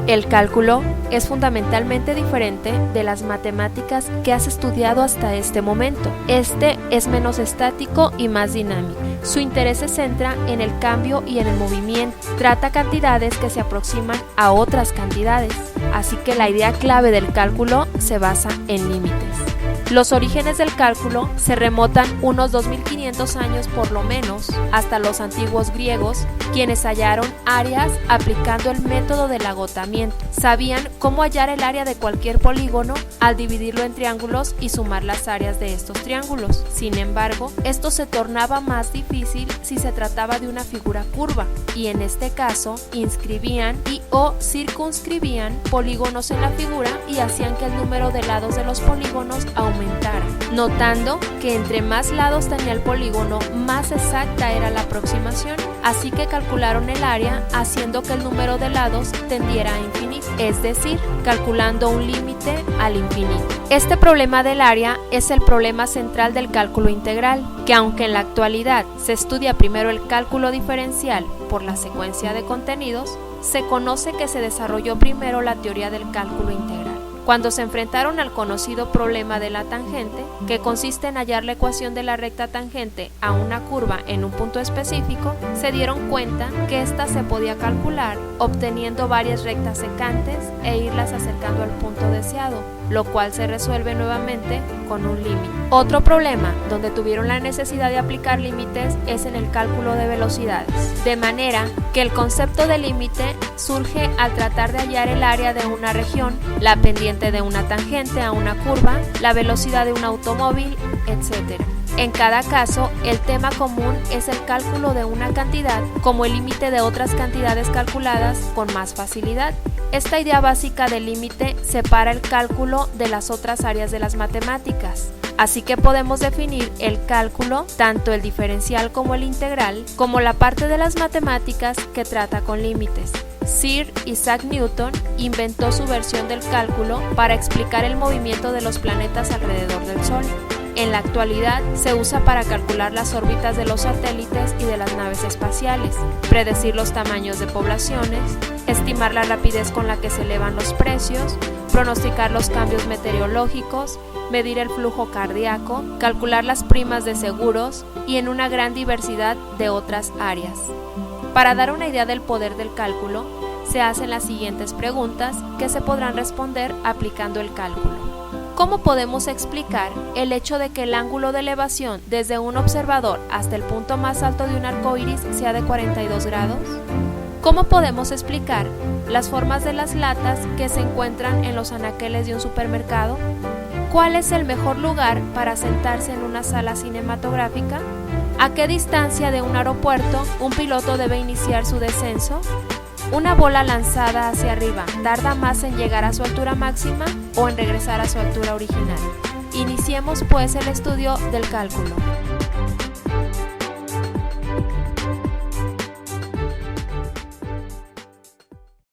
El cálculo es fundamentalmente diferente de las matemáticas que has estudiado hasta este momento. Este es menos estático y más dinámico. Su interés se centra en el cambio y en el movimiento. Trata cantidades que se aproximan a otras cantidades. Así que la idea clave del cálculo se basa en límites. Los orígenes del cálculo se remontan unos 2500 años por lo menos hasta los antiguos griegos, quienes hallaron áreas aplicando el método del agotamiento. Sabían cómo hallar el área de cualquier polígono al dividirlo en triángulos y sumar las áreas de estos triángulos. Sin embargo, esto se tornaba más difícil si se trataba de una figura curva, y en este caso inscribían o circunscribían polígonos en la figura y hacían que el número de lados de los polígonos aumentara, notando que entre más lados tenía el polígono, más exacta era la aproximación. Así que calcularon el área haciendo que el número de lados tendiera a infinito, es decir, calculando un límite al infinito. Este problema del área es el problema central del cálculo integral, que aunque en la actualidad se estudia primero el cálculo diferencial por la secuencia de contenidos, se conoce que se desarrolló primero la teoría del cálculo integral. Cuando se enfrentaron al conocido problema de la tangente, que consiste en hallar la ecuación de la recta tangente a una curva en un punto específico, se dieron cuenta que ésta se podía calcular obteniendo varias rectas secantes e irlas acercando al punto deseado, lo cual se resuelve nuevamente con un límite. Otro problema donde tuvieron la necesidad de aplicar límites es en el cálculo de velocidades, de manera que el concepto de límite surge al tratar de hallar el área de una región, la pendiente de una tangente a una curva, la velocidad de un automóvil, etc. En cada caso, el tema común es el cálculo de una cantidad como el límite de otras cantidades calculadas con más facilidad. Esta idea básica del límite separa el cálculo de las otras áreas de las matemáticas. Así que podemos definir el cálculo, tanto el diferencial como el integral, como la parte de las matemáticas que trata con límites. Sir Isaac Newton inventó su versión del cálculo para explicar el movimiento de los planetas alrededor del Sol. En la actualidad se usa para calcular las órbitas de los satélites y de las naves espaciales, predecir los tamaños de poblaciones, estimar la rapidez con la que se elevan los precios, pronosticar los cambios meteorológicos, medir el flujo cardíaco, calcular las primas de seguros y en una gran diversidad de otras áreas. Para dar una idea del poder del cálculo, se hacen las siguientes preguntas que se podrán responder aplicando el cálculo. ¿Cómo podemos explicar el hecho de que el ángulo de elevación desde un observador hasta el punto más alto de un arco iris sea de 42 grados? ¿Cómo podemos explicar las formas de las latas que se encuentran en los anaqueles de un supermercado? ¿Cuál es el mejor lugar para sentarse en una sala cinematográfica? ¿A qué distancia de un aeropuerto un piloto debe iniciar su descenso? ¿Una bola lanzada hacia arriba tarda más en llegar a su altura máxima o en regresar a su altura original? Iniciemos pues el estudio del cálculo.